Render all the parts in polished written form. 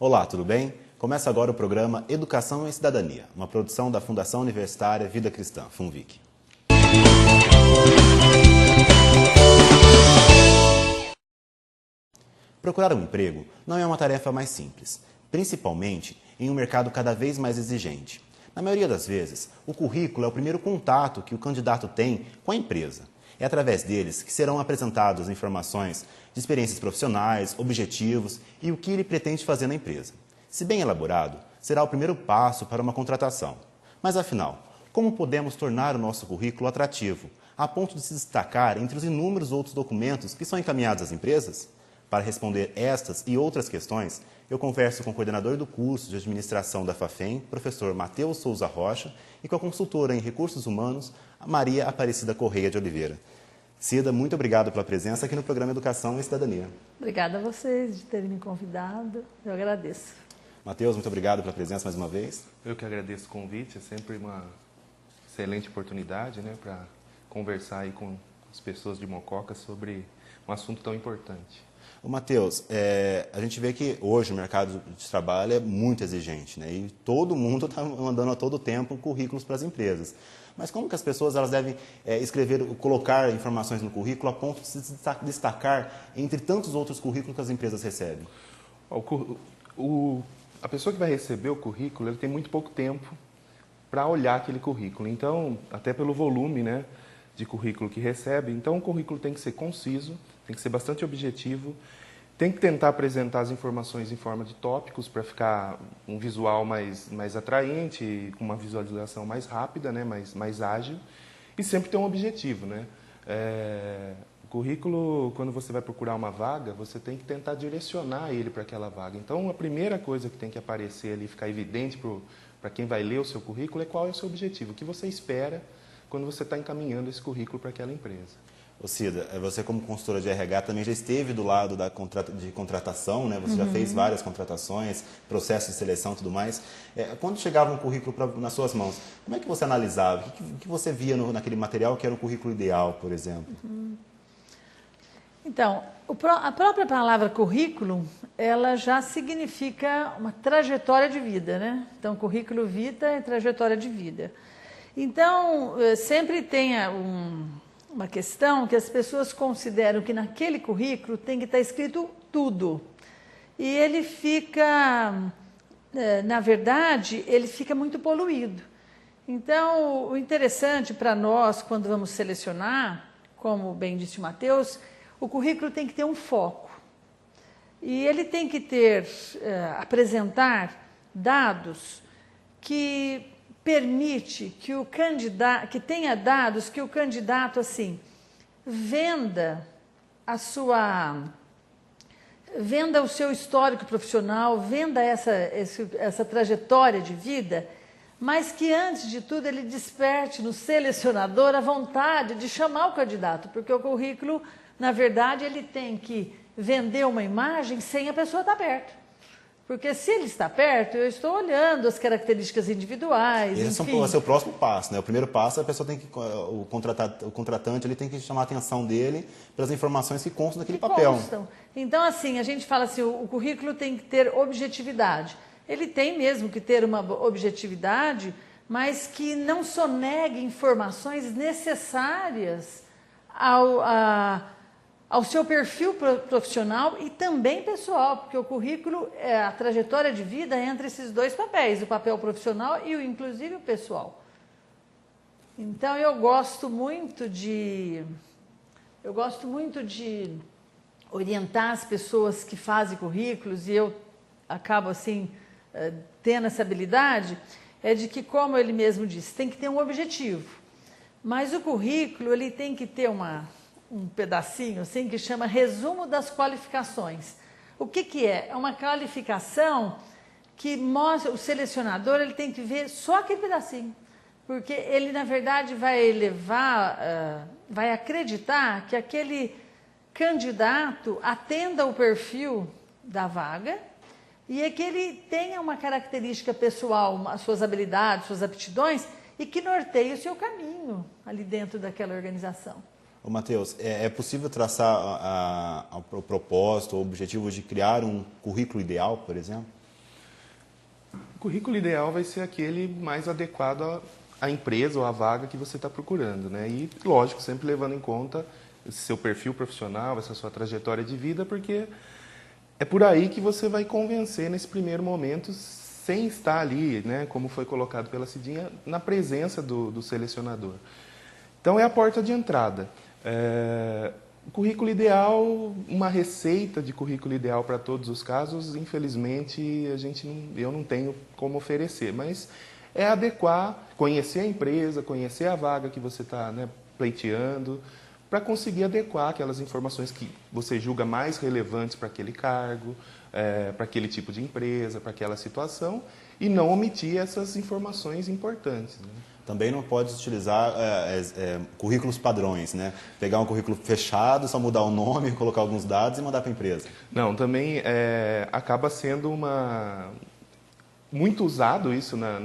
Olá, tudo bem? Começa agora o programa Educação e Cidadania, uma produção da Fundação Universitária Vida Cristã, FUNVIC. Procurar um emprego não é uma tarefa mais simples, principalmente em um mercado cada vez mais exigente. Na maioria das vezes, o currículo é o primeiro contato que o candidato tem com a empresa. É através deles que serão apresentadas informações de experiências profissionais, objetivos e o que ele pretende fazer na empresa. Se bem elaborado, será o primeiro passo para uma contratação. Mas afinal, como podemos tornar o nosso currículo atrativo, a ponto de se destacar entre os inúmeros outros documentos que são encaminhados às empresas? Para responder estas e outras questões, eu converso com o coordenador do curso de administração da FAFEM, professor Matheus Souza Rocha, e com a consultora em recursos humanos, a Maria Aparecida Correia de Oliveira. Cida, muito obrigado pela presença aqui no programa Educação e Cidadania. Obrigada a vocês de terem me convidado, eu agradeço. Matheus, muito obrigado pela presença mais uma vez. Eu que agradeço o convite, é sempre uma excelente oportunidade, para conversar aí com as pessoas de Mococa sobre um assunto tão importante. Matheus, a gente vê que hoje o mercado de trabalho é muito exigente, e todo mundo está mandando a todo tempo currículos para as empresas. Mas como que as pessoas elas devem colocar informações no currículo a ponto de se destacar entre tantos outros currículos que as empresas recebem? A pessoa que vai receber o currículo, ele tem muito pouco tempo para olhar aquele currículo. Então, até pelo volume, de currículo que recebe, então o currículo tem que ser conciso, tem que ser bastante objetivo, tem que tentar apresentar as informações em forma de tópicos para ficar um visual mais atraente, com uma visualização mais rápida, mais ágil, e sempre ter um objetivo. O currículo, quando você vai procurar uma vaga, você tem que tentar direcionar ele para aquela vaga. Então, a primeira coisa que tem que aparecer ali, ficar evidente para quem vai ler o seu currículo, é qual é o seu objetivo, o que você espera quando você está encaminhando esse currículo para aquela empresa. Cida, você como consultora de RH também já esteve do lado de contratação, Você já fez várias contratações, processo de seleção e tudo mais. Quando chegava um currículo nas suas mãos, como é que você analisava? O que você via naquele material que era o currículo ideal, por exemplo? Então, a própria palavra currículo, ela já significa uma trajetória de vida, Então, currículo vita é trajetória de vida. Então, sempre tem uma questão que as pessoas consideram que naquele currículo tem que estar escrito tudo. E ele fica, na verdade, ele fica muito poluído. Então, o interessante para nós, quando vamos selecionar, como bem disse o Matheus, o currículo tem que ter um foco. E ele tem que apresentar dados que permite que o candidato, que tenha dados que o candidato venda o seu histórico profissional, venda essa trajetória de vida, mas que antes de tudo ele desperte no selecionador a vontade de chamar o candidato, porque o currículo, na verdade, ele tem que vender uma imagem sem a pessoa estar perto. Porque se ele está perto, eu estou olhando as características individuais. Esse vai ser o próximo passo, O primeiro passo, a pessoa tem que, o contratante ele tem que chamar a atenção dele pelas informações que constam naquele papel. Constam. Então, a gente fala o currículo tem que ter objetividade. Ele tem mesmo que ter uma objetividade, mas que não sonegue informações necessárias ao seu perfil profissional e também pessoal, porque o currículo, a trajetória de vida entre esses dois papéis, o papel profissional e inclusive o pessoal. Então, eu gosto muito de orientar as pessoas que fazem currículos, e eu acabo tendo essa habilidade, de que, como ele mesmo disse, tem que ter um objetivo, mas o currículo ele tem que ter um pedacinho que chama resumo das qualificações. O que é? É uma qualificação que mostra, o selecionador ele tem que ver só aquele pedacinho, porque ele na verdade vai acreditar que aquele candidato atenda o perfil da vaga e é que ele tenha uma característica pessoal, as suas habilidades, suas aptidões, e que norteie o seu caminho ali dentro daquela organização. Matheus, é possível traçar o propósito, o objetivo de criar um currículo ideal, por exemplo? O currículo ideal vai ser aquele mais adequado à empresa ou à vaga que você está procurando, né? E, lógico, sempre levando em conta esse seu perfil profissional, essa sua trajetória de vida, porque é por aí que você vai convencer nesse primeiro momento, sem estar ali, né, como foi colocado pela Cidinha, na presença do selecionador. Então, é a porta de entrada. O currículo ideal, uma receita de currículo ideal para todos os casos, infelizmente, eu não tenho como oferecer, mas é adequar, conhecer a empresa, conhecer a vaga que você está, né, pleiteando, para conseguir adequar aquelas informações que você julga mais relevantes para aquele cargo, para aquele tipo de empresa, para aquela situação, e não omitir essas informações importantes, né? Também não pode utilizar currículos padrões, né? Pegar um currículo fechado, só mudar o nome, colocar alguns dados e mandar para a empresa. Não, também acaba sendo muito usado isso, né,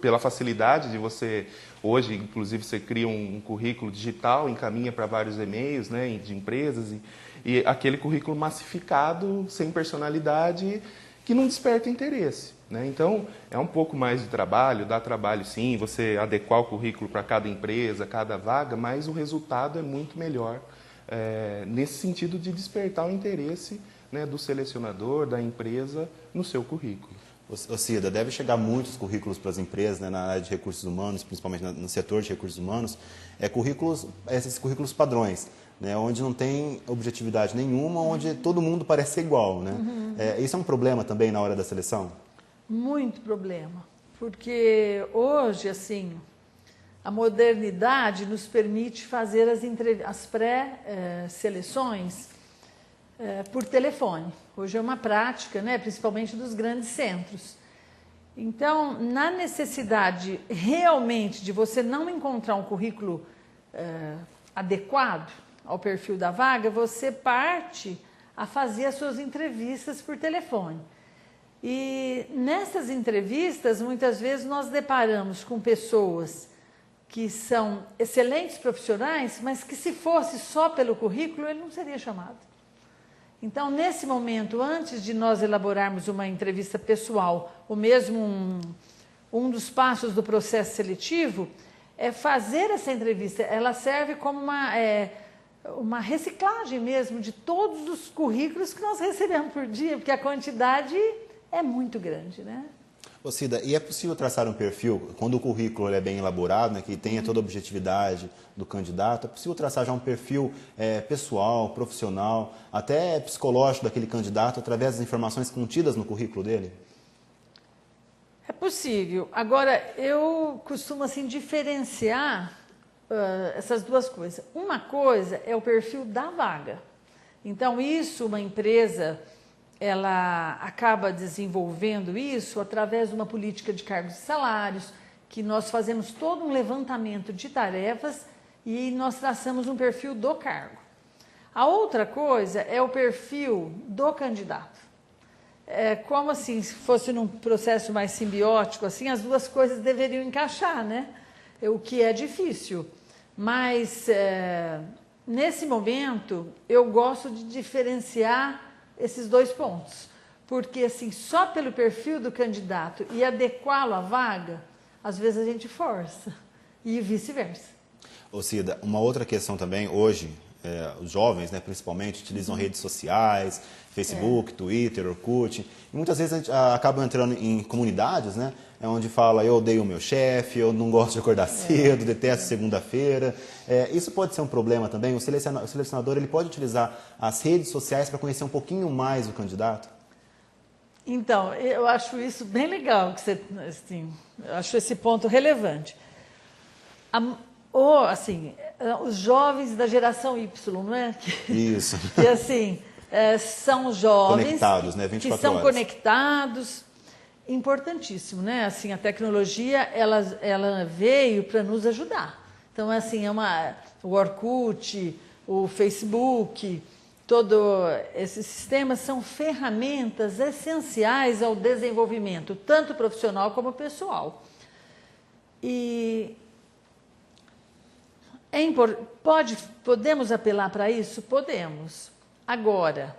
pela facilidade de você, hoje, inclusive, você cria um currículo digital, encaminha para vários e-mails, né, de empresas, e aquele currículo massificado, sem personalidade, que não desperta interesse, né? Então, é um pouco mais de trabalho, dá trabalho sim, você adequar o currículo para cada empresa, cada vaga, mas o resultado é muito melhor, nesse sentido de despertar o interesse, né, do selecionador, da empresa, no seu currículo. Cida, deve chegar muitos currículos para as empresas, né, na área de recursos humanos, principalmente no setor de recursos humanos, esses currículos padrões, né, onde não tem objetividade nenhuma, onde todo mundo parece ser igual, né? Isso é um problema também na hora da seleção? Muito problema, porque hoje, assim, a modernidade nos permite fazer as pré-seleções por telefone. Hoje é uma prática, né, principalmente dos grandes centros. Então, na necessidade realmente de você não encontrar um currículo adequado ao perfil da vaga, você parte a fazer as suas entrevistas por telefone. E nessas entrevistas, muitas vezes nós deparamos com pessoas que são excelentes profissionais, mas que se fosse só pelo currículo, ele não seria chamado. Então, nesse momento, antes de nós elaborarmos uma entrevista pessoal, ou mesmo um dos passos do processo seletivo, é fazer essa entrevista. Ela serve como uma reciclagem mesmo de todos os currículos que nós recebemos por dia, porque a quantidade é muito grande, né? Cida, e é possível traçar um perfil, quando o currículo é bem elaborado, né, que tenha toda a objetividade do candidato, é possível traçar já um perfil pessoal, profissional, até psicológico daquele candidato, através das informações contidas no currículo dele? É possível. Agora, eu costumo assim, diferenciar essas duas coisas. Uma coisa é o perfil da vaga. Então, isso, uma empresa, ela acaba desenvolvendo isso através de uma política de cargos e salários, que nós fazemos todo um levantamento de tarefas e nós traçamos um perfil do cargo. A outra coisa é o perfil do candidato. É como assim, se fosse num processo mais simbiótico, assim, as duas coisas deveriam encaixar, né? O que é difícil. Mas, nesse momento, eu gosto de diferenciar esses dois pontos. Porque, assim, só pelo perfil do candidato e adequá-lo à vaga, às vezes a gente força. E vice-versa. Cida, uma outra questão também, hoje, os jovens, né, principalmente, utilizam redes sociais, Facebook, Twitter, Orkut, e muitas vezes a gente acaba entrando em comunidades, né, onde fala eu odeio o meu chefe, eu não gosto de acordar cedo, detesto segunda-feira. Isso pode ser um problema também? O selecionador ele pode utilizar as redes sociais para conhecer um pouquinho mais o candidato? Então, eu acho isso bem legal, que você, assim, eu acho esse ponto relevante. Os jovens da geração Y, não é? Isso. Que assim, são jovens conectados, né? 24 que são horas. Conectados, importantíssimo, né? Assim, a tecnologia ela veio para nos ajudar. Então, assim, o Orkut, o Facebook, todos esses sistemas são ferramentas essenciais ao desenvolvimento, tanto profissional como pessoal. E podemos apelar para isso? Podemos. Agora,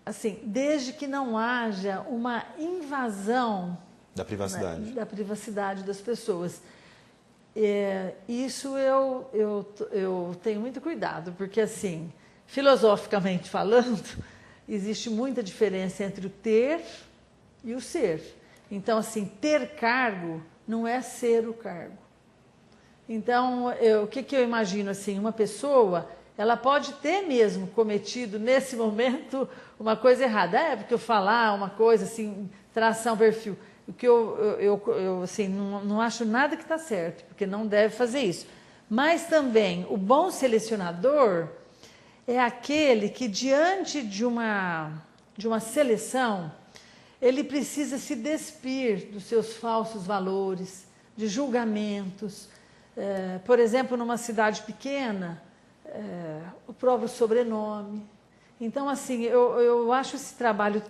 assim, desde que não haja uma invasão Da privacidade. da privacidade das pessoas. Isso eu tenho muito cuidado, porque, assim, filosoficamente falando, existe muita diferença entre o ter e o ser. Então, assim, ter cargo não é ser o cargo. Então, o que eu imagino, assim, uma pessoa, ela pode ter mesmo cometido, nesse momento, uma coisa errada. Porque eu falar uma coisa, assim, traçar um perfil. O que eu assim, não acho nada que está certo, porque não deve fazer isso. Mas também, o bom selecionador é aquele que, diante de uma seleção, ele precisa se despir dos seus falsos valores, de julgamentos. Por exemplo, numa cidade pequena, o próprio sobrenome. Então, assim, eu acho esse trabalho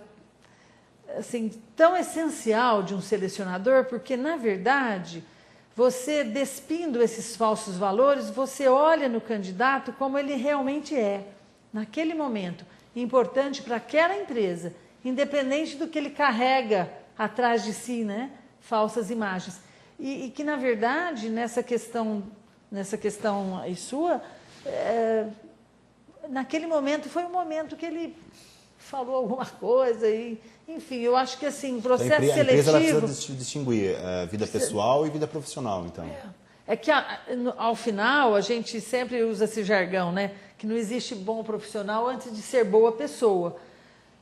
assim, tão essencial de um selecionador, porque, na verdade, você, despindo esses falsos valores, você olha no candidato como ele realmente é, naquele momento, importante para aquela empresa, independente do que ele carrega atrás de si, né? Falsas imagens. E que, na verdade, nessa questão aí sua, naquele momento foi um momento que ele falou alguma coisa e, enfim, eu acho que, assim, processo então, a empresa seletivo... ela precisa distinguir vida pessoal e vida profissional, então. É que, ao final, a gente sempre usa esse jargão, né? Que não existe bom profissional antes de ser boa pessoa.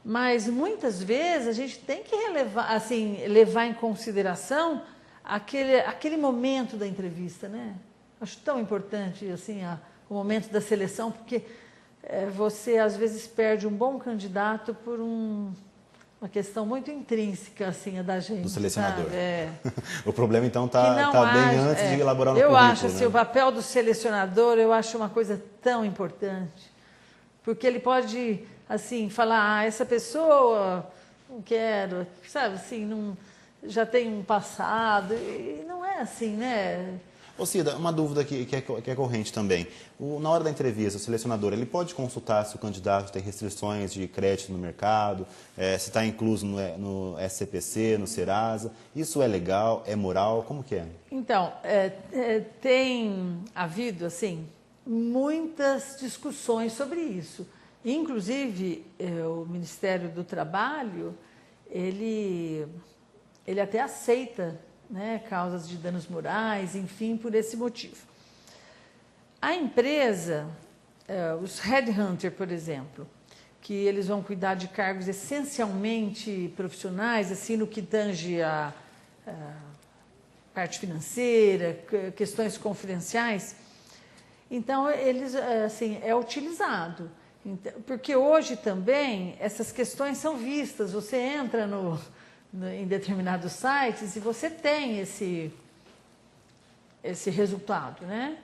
Mas, muitas vezes, a gente tem que levar em consideração aquele momento da entrevista, né? Acho tão importante, assim, o momento da seleção, porque você, às vezes, perde um bom candidato por uma questão muito intrínseca, assim, da gente. Do selecionador. Sabe? O problema, então, está bem antes de elaborar no currículo. Eu acho, assim, né? o papel do selecionador, eu acho uma coisa tão importante, porque ele pode, assim, falar, essa pessoa, não quero, sabe, assim, não, já tem um passado, e não é assim, né? Ô Cida, uma dúvida que é corrente também. Na hora da entrevista, o selecionador, ele pode consultar se o candidato tem restrições de crédito no mercado, se está incluso no SCPC, no Serasa. Isso é legal? É moral? Como que é? Então, tem havido, assim, muitas discussões sobre isso. Inclusive, o Ministério do Trabalho, ele até aceita, né, causas de danos morais, enfim, por esse motivo. A empresa, os headhunters, por exemplo, que eles vão cuidar de cargos essencialmente profissionais, assim, no que tange a parte financeira, questões confidenciais, então, eles, assim, é utilizado. Porque hoje também essas questões são vistas, você entra em determinados sites e você tem esse resultado, né?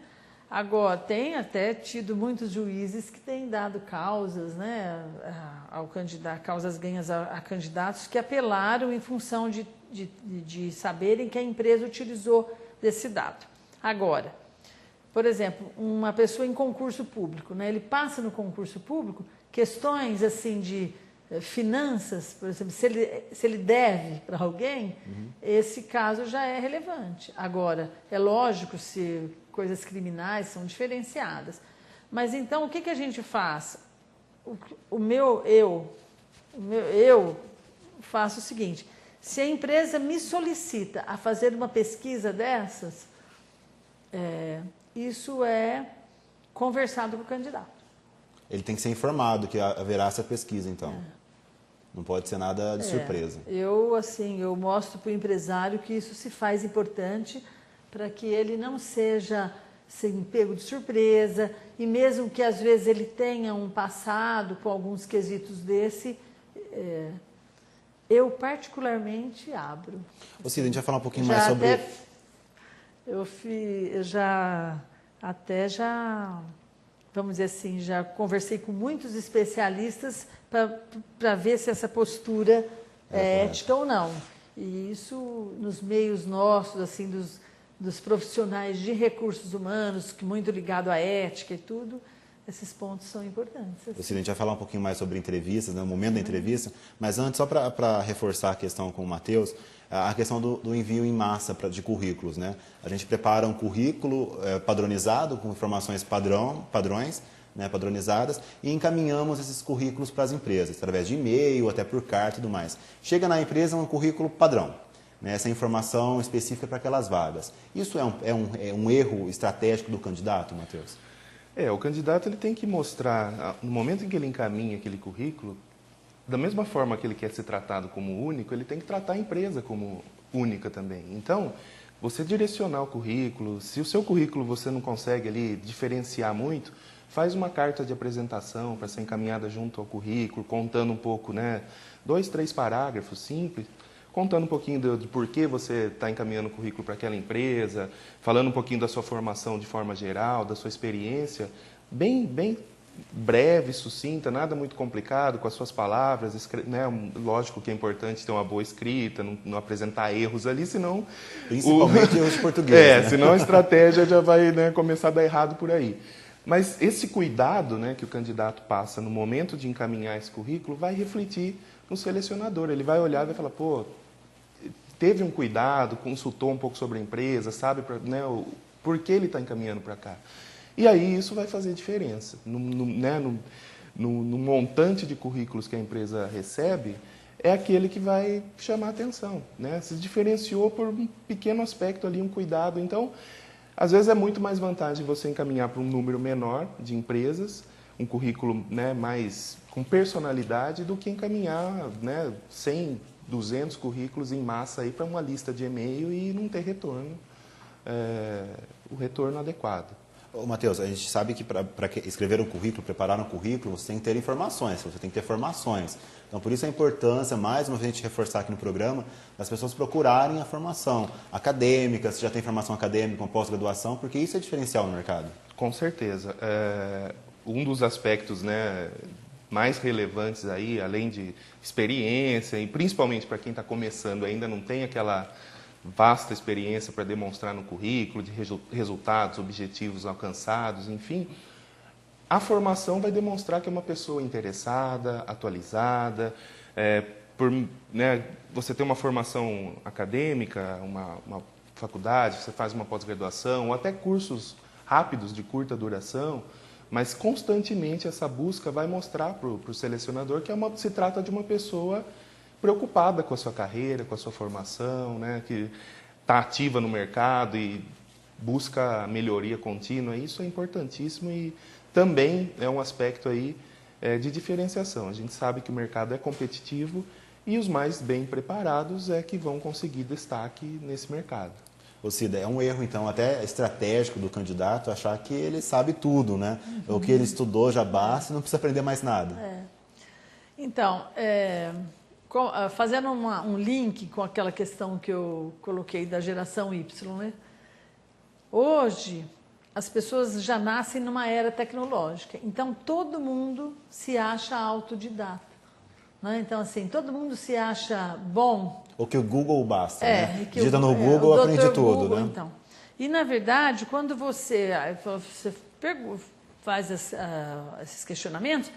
Agora, tem até tido muitos juízes que têm dado causas, né, causas ganhas a candidatos que apelaram em função de saberem que a empresa utilizou desse dado. Agora, por exemplo, uma pessoa em concurso público, né, ele passa no concurso público questões assim de finanças, por exemplo, se ele deve para alguém, esse caso já é relevante. Agora, é lógico se coisas criminais são diferenciadas. Mas então, o que a gente faz? Eu faço o seguinte, se a empresa me solicita a fazer uma pesquisa dessas, isso é conversado com o candidato. Ele tem que ser informado que haverá essa pesquisa, então. Não pode ser nada de surpresa. Eu mostro para o empresário que isso se faz importante para que ele não seja pego de surpresa e mesmo que às vezes ele tenha um passado com alguns quesitos desse, eu particularmente abro. Ô Cida, a gente vai falar um pouquinho mais sobre... Vamos dizer assim, já conversei com muitos especialistas para ver se essa postura é ética ou não. E isso, nos meios nossos, assim, dos profissionais de recursos humanos, que muito ligado à ética e tudo, Esses pontos são importantes. A gente vai falar um pouquinho mais sobre entrevistas, né, o momento da entrevista, mas antes, só para reforçar a questão com o Matheus, a questão do envio em massa de currículos. Né? A gente prepara um currículo padronizado, com informações padrões, né, padronizadas, e encaminhamos esses currículos para as empresas, através de e-mail, até por carta e tudo mais. Chega na empresa um currículo padrão, né, essa informação específica para aquelas vagas. Isso é um erro estratégico do candidato, Matheus? O candidato ele tem que mostrar, no momento em que ele encaminha aquele currículo, da mesma forma que ele quer ser tratado como único, ele tem que tratar a empresa como única também. Então, você direcionar o currículo, se o seu currículo você não consegue ali diferenciar muito, faz uma carta de apresentação para ser encaminhada junto ao currículo, contando um pouco, né, 2, 3 parágrafos simples, contando um pouquinho de por que você está encaminhando o currículo para aquela empresa, falando um pouquinho da sua formação de forma geral, da sua experiência, bem breve, sucinta, nada muito complicado, com as suas palavras, né? Lógico que é importante ter uma boa escrita, não apresentar erros ali, senão... Principalmente erros de português. Né? Senão a estratégia já vai, né, começar a dar errado por aí. Mas esse cuidado, né, que o candidato passa no momento de encaminhar esse currículo vai refletir no selecionador. Ele vai olhar e vai falar, pô, teve um cuidado, consultou um pouco sobre a empresa, sabe, né, por que ele está encaminhando para cá. E aí isso vai fazer diferença. No montante de currículos que a empresa recebe, é aquele que vai chamar a atenção. Né? Se diferenciou por um pequeno aspecto ali, um cuidado. Então, às vezes é muito mais vantagem você encaminhar para um número menor de empresas, um currículo, né, mais com personalidade, do que encaminhar, né, 100, 200 currículos em massa aí para uma lista de e-mail e não ter retorno, o retorno adequado. Ô, Matheus, a gente sabe que para escrever um currículo, preparar um currículo, você tem que ter informações, você tem que ter formações. Então, por isso a importância, mais uma vez a gente reforçar aqui no programa, das pessoas procurarem a formação acadêmica, se já tem formação acadêmica, uma pós-graduação, porque isso é diferencial no mercado. Com certeza. Um dos aspectos, né, mais relevantes aí, além de experiência, e principalmente para quem está começando ainda não tem aquela vasta experiência para demonstrar no currículo, de resultados, objetivos alcançados, enfim, a formação vai demonstrar que é uma pessoa interessada, atualizada, né, você tem uma formação acadêmica, uma faculdade, você faz uma pós-graduação, ou até cursos rápidos, de curta duração, mas constantemente essa busca vai mostrar para o selecionador que se trata de uma pessoa preocupada com a sua carreira, com a sua formação, né, que está ativa no mercado e busca melhoria contínua. Isso é importantíssimo e também é um aspecto aí de diferenciação. A gente sabe que o mercado é competitivo e os mais bem preparados é que vão conseguir destaque nesse mercado. Ô Cida, é um erro, então, até estratégico do candidato achar que ele sabe tudo, né? O que ele estudou já basta e não precisa aprender mais nada. Então, fazendo um link com aquela questão que eu coloquei da geração Y, né? Hoje, as pessoas já nascem numa era tecnológica, então todo mundo se acha autodidata. Né? Então, assim, todo mundo se acha bom. Ou que o Google basta, né? Que digita no Google, aprende tudo, Google, né? Então. E, na verdade, quando você faz esses questionamentos,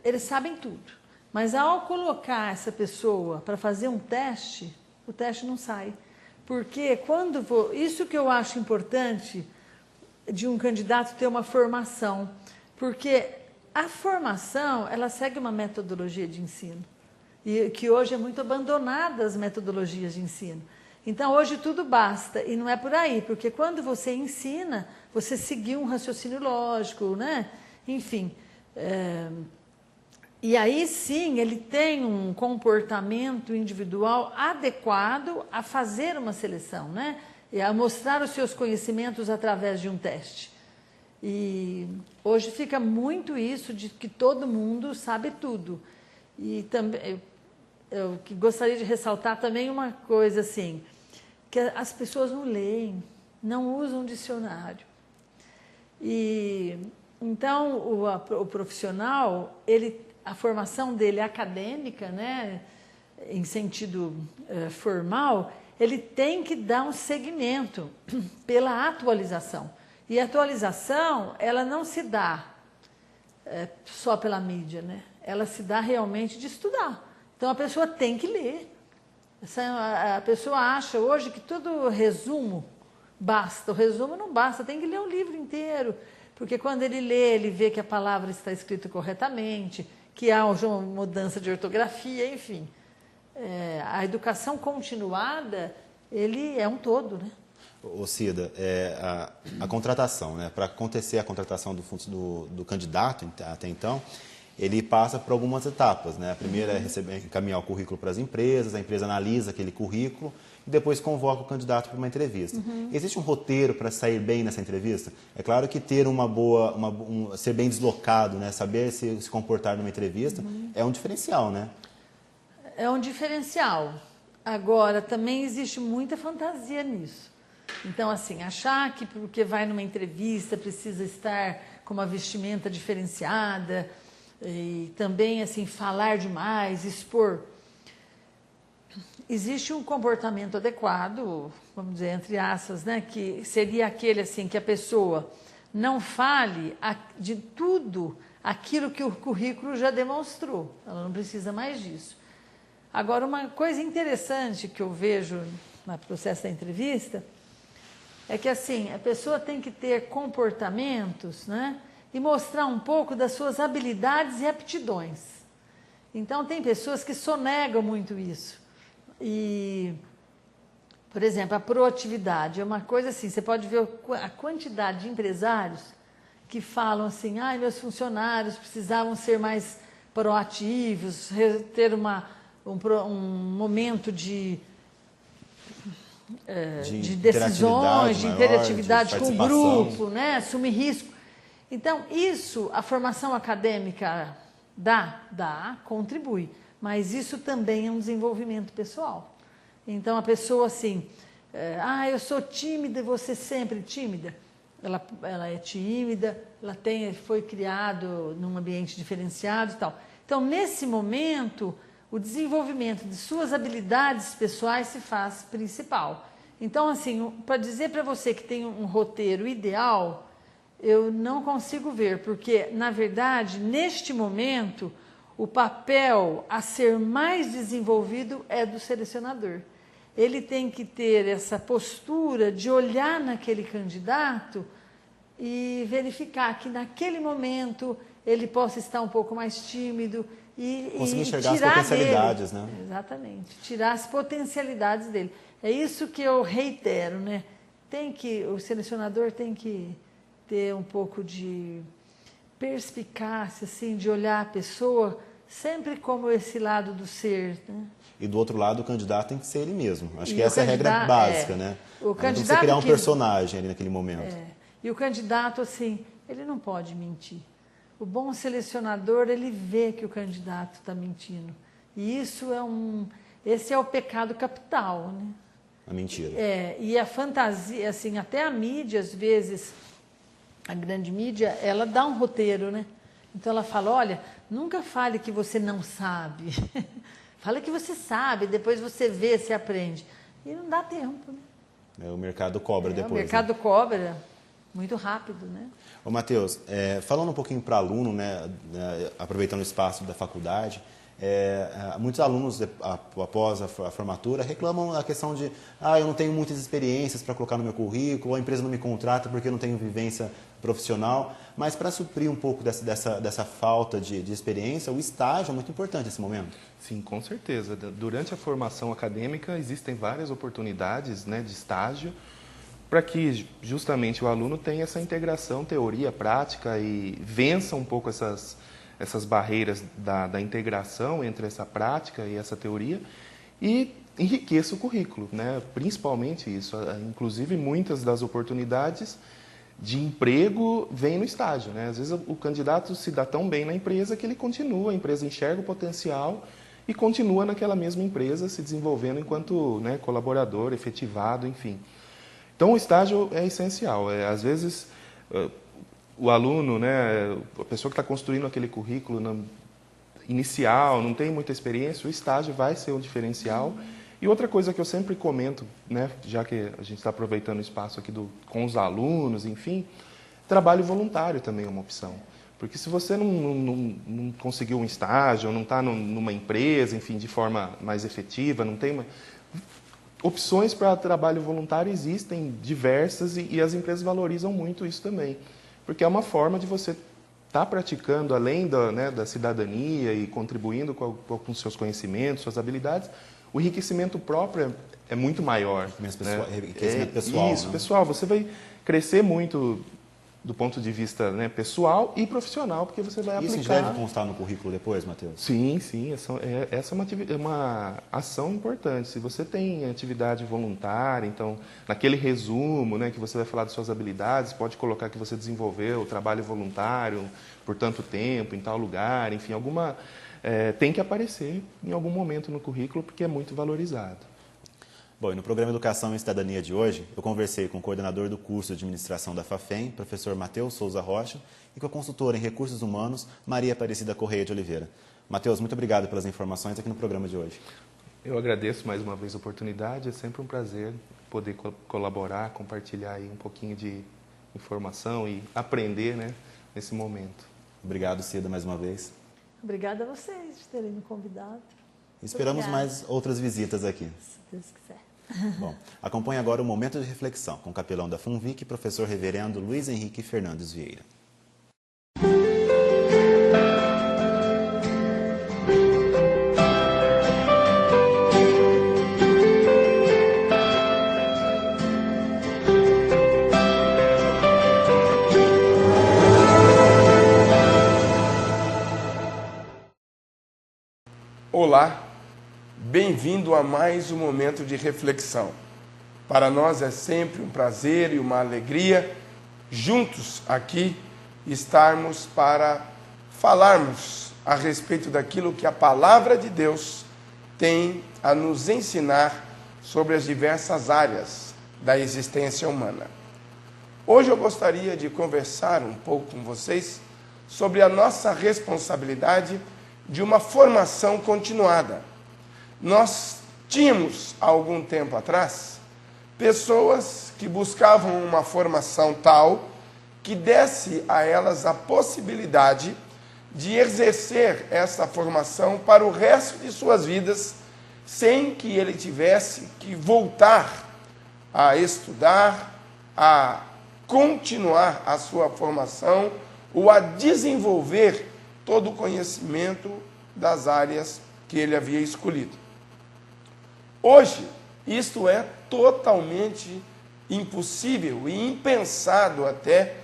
eles sabem tudo. Mas, ao colocar essa pessoa para fazer um teste, o teste não sai. Porque isso que eu acho importante de um candidato ter uma formação. Porque a formação, ela segue uma metodologia de ensino. E que hoje é muito abandonada as metodologias de ensino. Então, hoje tudo basta, e não é por aí, porque quando você ensina, você seguiu um raciocínio lógico, né? Enfim, e aí sim, ele tem um comportamento individual adequado a fazer uma seleção, né? E a mostrar os seus conhecimentos através de um teste. E hoje fica muito isso de que todo mundo sabe tudo. E também eu gostaria de ressaltar também uma coisa assim, que as pessoas não leem, não usam dicionário. E então o profissional, a formação dele acadêmica, né, em sentido formal, ele tem que dar um segmento pela atualização. E a atualização, ela não se dá só pela mídia, né? Ela se dá realmente de estudar. Então a pessoa tem que ler. A pessoa acha hoje que todo resumo basta. O resumo não basta, tem que ler o livro inteiro. Porque quando ele lê, ele vê que a palavra está escrita corretamente, que há uma mudança de ortografia, enfim. A educação continuada, ele é um todo, né? Ô Cida, a contratação, né? Para acontecer a contratação do candidato até então, ele passa por algumas etapas, né? A primeira é encaminhar o currículo para as empresas, a empresa analisa aquele currículo e depois convoca o candidato para uma entrevista. Existe um roteiro para sair bem nessa entrevista? É claro que ter ser bem deslocado, né? Saber se comportar numa entrevista é um diferencial, né? É um diferencial. Agora, também existe muita fantasia nisso. Então, assim, achar que porque vai numa entrevista precisa estar com uma vestimenta diferenciada e também, assim, falar demais, expor. Existe um comportamento adequado, vamos dizer, entre aspas, né, que seria aquele, assim, que a pessoa não fale de tudo aquilo que o currículo já demonstrou. Ela não precisa mais disso. Agora, uma coisa interessante que eu vejo no processo da entrevista é que, assim, a pessoa tem que ter comportamentos, né, e mostrar um pouco das suas habilidades e aptidões. Então, tem pessoas que sonegam muito isso. E, por exemplo, a proatividade é uma coisa assim, você pode ver a quantidade de empresários que falam assim, meus funcionários precisavam ser mais proativos, ter um momento de decisões, de interatividade com o grupo, né? Assumir risco. Então, isso, a formação acadêmica contribui, mas isso também é um desenvolvimento pessoal. Então, a pessoa assim, eu sou tímida e você sempre tímida. Ela é tímida, foi criado num ambiente diferenciado e tal. Então, nesse momento, o desenvolvimento de suas habilidades pessoais se faz principal. Então, assim, para dizer para você que tem um roteiro ideal, eu não consigo ver, porque, na verdade, neste momento, o papel a ser mais desenvolvido é do selecionador. Ele tem que ter essa postura de olhar naquele candidato e verificar que, naquele momento, ele possa estar um pouco mais tímido conseguir enxergar as potencialidades, dele, né? Exatamente, tirar as potencialidades dele. É isso que eu reitero, né? O selecionador tem que ter um pouco de perspicácia, assim, de olhar a pessoa sempre como esse lado do ser, né? E do outro lado, o candidato tem que ser ele mesmo. Acho que essa é a regra básica, né? O candidato você criar um personagem ali naquele momento. E o candidato, assim, ele não pode mentir. O bom selecionador, ele vê que o candidato está mentindo. E isso esse é o pecado capital, né? A mentira. E a fantasia, assim, até a mídia, às vezes, a grande mídia, ela dá um roteiro, né? Então ela fala, olha, nunca fale que você não sabe. Fala que você sabe, depois você vê, se aprende. E não dá tempo, né? O mercado cobra depois. O mercado cobra muito rápido, né? Ô, Matheus, falando um pouquinho para aluno, né, aproveitando o espaço da faculdade, muitos alunos, após a formatura, reclamam da questão de eu não tenho muitas experiências para colocar no meu currículo, ou a empresa não me contrata porque eu não tenho vivência profissional. Mas para suprir um pouco dessa falta de experiência, o estágio é muito importante nesse momento. Sim, com certeza. Durante a formação acadêmica existem várias oportunidades, né, de estágio, para que justamente o aluno tenha essa integração teoria-prática e vença um pouco essas barreiras da integração entre essa prática e essa teoria e enriqueça o currículo, né? Principalmente isso. Inclusive, muitas das oportunidades de emprego vêm no estágio, né? Às vezes o candidato se dá tão bem na empresa que ele continua, a empresa enxerga o potencial e continua naquela mesma empresa se desenvolvendo enquanto, né, colaborador, efetivado, enfim. Então, o estágio é essencial. Às vezes, o aluno, né, a pessoa que está construindo aquele currículo inicial, não tem muita experiência, o estágio vai ser um diferencial. E outra coisa que eu sempre comento, né, já que a gente está aproveitando o espaço aqui com os alunos, enfim, trabalho voluntário também é uma opção. Porque se você não conseguiu um estágio, não está numa empresa, enfim, de forma mais efetiva, não tem opções para trabalho voluntário existem diversas e as empresas valorizam muito isso também. Porque é uma forma de você estar praticando, além da cidadania e contribuindo com seus conhecimentos, suas habilidades, o enriquecimento próprio é muito maior. Enriquecimento pessoal. Isso, pessoal. Você vai crescer muito do ponto de vista, né, pessoal e profissional, porque você vai aplicar. Isso deve constar no currículo depois, Matheus? Sim. Essa é uma ação importante. Se você tem atividade voluntária, então, naquele resumo, né, que você vai falar das suas habilidades, pode colocar que você desenvolveu o trabalho voluntário por tanto tempo, em tal lugar, enfim, tem que aparecer em algum momento no currículo, porque é muito valorizado. Bom, e no programa Educação e Cidadania de hoje, eu conversei com o coordenador do curso de administração da FAFEM, professor Matheus Souza Rocha, e com a consultora em recursos humanos, Maria Aparecida Correia de Oliveira. Matheus, muito obrigado pelas informações aqui no programa de hoje. Eu agradeço mais uma vez a oportunidade, é sempre um prazer poder colaborar, compartilhar aí um pouquinho de informação e aprender, né, nesse momento. Obrigado, Cida, mais uma vez. Obrigada a vocês de terem me convidado. Esperamos mais outras visitas aqui. Se Deus quiser. Bom, acompanhe agora o Momento de Reflexão com o capelão da FUNVIC, professor reverendo Luiz Henrique Fernandes Vieira. Olá, bem-vindo a mais um momento de reflexão. Para nós é sempre um prazer e uma alegria, juntos aqui, estarmos para falarmos a respeito daquilo que a Palavra de Deus tem a nos ensinar sobre as diversas áreas da existência humana. Hoje eu gostaria de conversar um pouco com vocês sobre a nossa responsabilidade de uma formação continuada. Nós tínhamos, há algum tempo atrás, pessoas que buscavam uma formação tal que desse a elas a possibilidade de exercer essa formação para o resto de suas vidas, sem que ele tivesse que voltar a estudar, a continuar a sua formação ou a desenvolver todo o conhecimento das áreas que ele havia escolhido. Hoje, isto é totalmente impossível e impensado até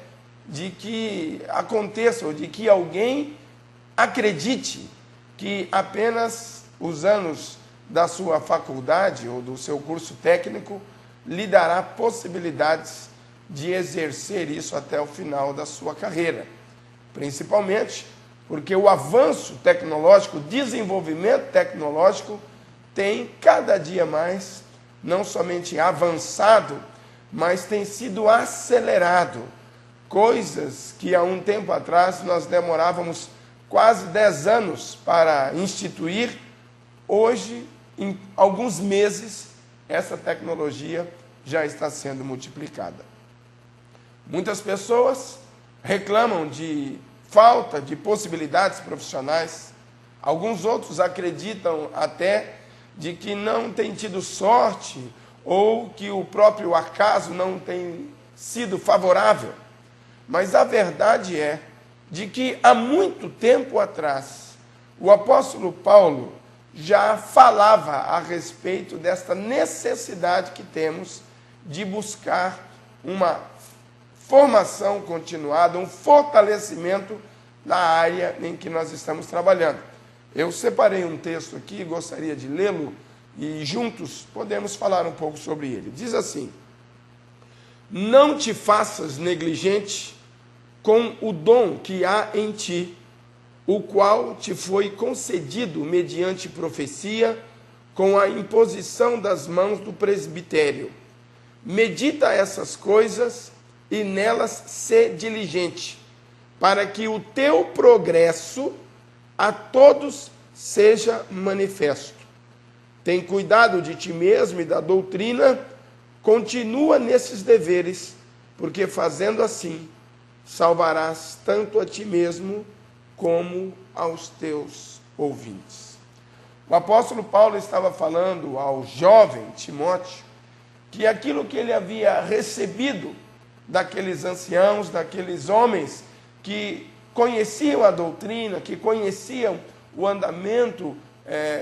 de que aconteça, ou de que alguém acredite que apenas os anos da sua faculdade ou do seu curso técnico lhe dará possibilidades de exercer isso até o final da sua carreira. Principalmente porque o avanço tecnológico, o desenvolvimento tecnológico tem cada dia mais, não somente avançado, mas tem sido acelerado. Coisas que há um tempo atrás nós demorávamos quase 10 anos para instituir, hoje, em alguns meses, essa tecnologia já está sendo multiplicada. Muitas pessoas reclamam de falta de possibilidades profissionais. Alguns outros acreditam até de que não tem tido sorte ou que o próprio acaso não tem sido favorável. Mas a verdade é de que há muito tempo atrás o apóstolo Paulo já falava a respeito desta necessidade que temos de buscar uma formação continuada, um fortalecimento na área em que nós estamos trabalhando. Eu separei um texto aqui, gostaria de lê-lo e juntos podemos falar um pouco sobre ele. Diz assim: não te faças negligente com o dom que há em ti, o qual te foi concedido mediante profecia, com a imposição das mãos do presbitério. Medita essas coisas e nelas sê diligente, para que o teu progresso a todos seja manifesto. Tem cuidado de ti mesmo e da doutrina, continua nesses deveres, porque fazendo assim, salvarás tanto a ti mesmo como aos teus ouvintes. O apóstolo Paulo estava falando ao jovem Timóteo que aquilo que ele havia recebido daqueles anciãos, daqueles homens que conheciam a doutrina, que conheciam o andamento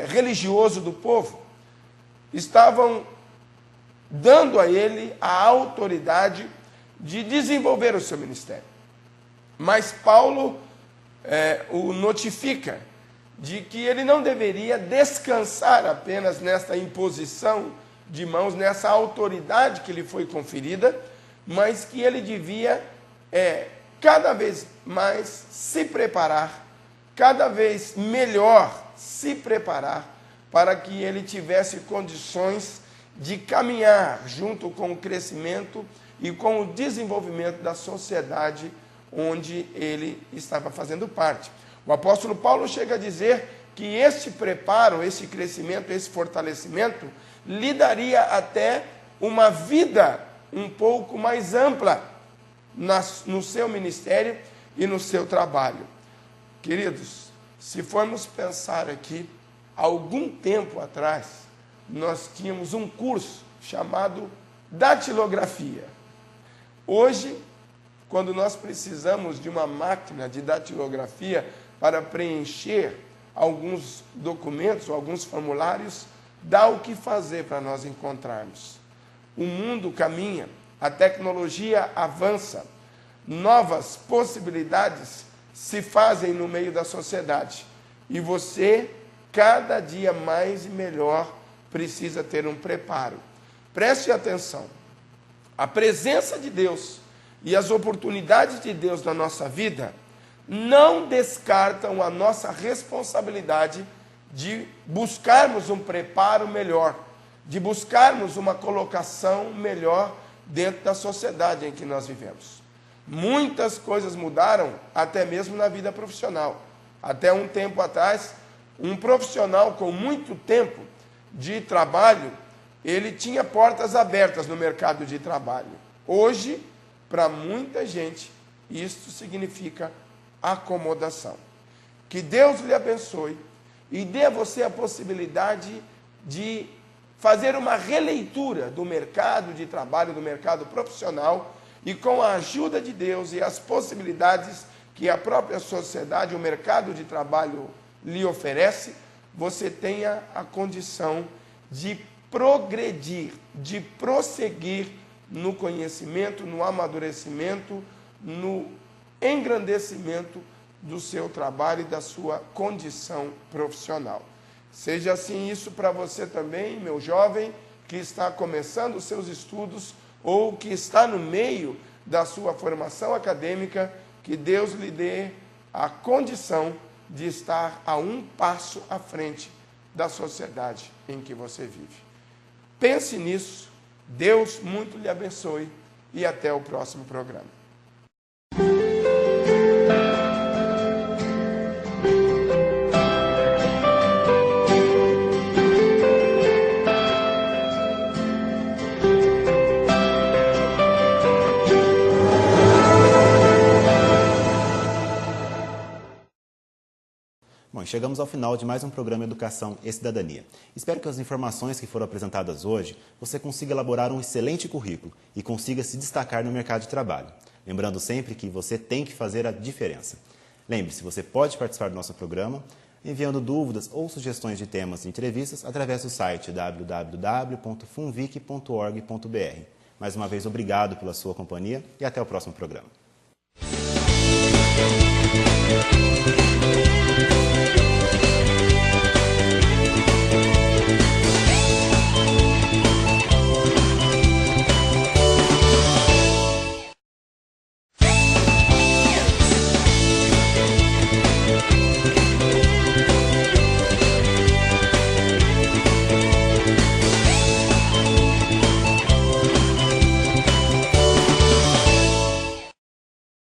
religioso do povo, estavam dando a ele a autoridade de desenvolver o seu ministério. Mas Paulo o notifica de que ele não deveria descansar apenas nesta imposição de mãos, nessa autoridade que lhe foi conferida, mas que ele devia cada vez mais se preparar, cada vez melhor se preparar, para que ele tivesse condições de caminhar junto com o crescimento e com o desenvolvimento da sociedade onde ele estava fazendo parte. O apóstolo Paulo chega a dizer que esse preparo, esse crescimento, esse fortalecimento lhe daria até uma vida um pouco mais ampla no seu ministério e no seu trabalho. Queridos, se formos pensar aqui, algum tempo atrás, nós tínhamos um curso chamado datilografia. Hoje, quando nós precisamos de uma máquina de datilografia para preencher alguns documentos, alguns formulários, dá o que fazer para nós encontrarmos. O mundo caminha, a tecnologia avança, novas possibilidades se fazem no meio da sociedade. E você, cada dia mais e melhor, precisa ter um preparo. Preste atenção. A presença de Deus e as oportunidades de Deus na nossa vida não descartam a nossa responsabilidade de buscarmos um preparo melhor, de buscarmos uma colocação melhor dentro da sociedade em que nós vivemos. Muitas coisas mudaram, até mesmo na vida profissional. Até um tempo atrás, um profissional com muito tempo de trabalho, ele tinha portas abertas no mercado de trabalho. Hoje, para muita gente, isso significa acomodação. Que Deus lhe abençoe e dê a você a possibilidade de fazer uma releitura do mercado de trabalho, do mercado profissional, e com a ajuda de Deus e as possibilidades que a própria sociedade, o mercado de trabalho lhe oferece, você tenha a condição de progredir, de prosseguir no conhecimento, no amadurecimento, no engrandecimento do seu trabalho e da sua condição profissional. Seja assim isso para você também, meu jovem, que está começando os seus estudos ou que está no meio da sua formação acadêmica, que Deus lhe dê a condição de estar a um passo à frente da sociedade em que você vive. Pense nisso, Deus muito lhe abençoe e até o próximo programa. Bom, chegamos ao final de mais um programa Educação e Cidadania. Espero que as informações que foram apresentadas hoje você consiga elaborar um excelente currículo e consiga se destacar no mercado de trabalho. Lembrando sempre que você tem que fazer a diferença. Lembre-se, você pode participar do nosso programa enviando dúvidas ou sugestões de temas e entrevistas através do site www.funvic.org.br. Mais uma vez, obrigado pela sua companhia e até o próximo programa.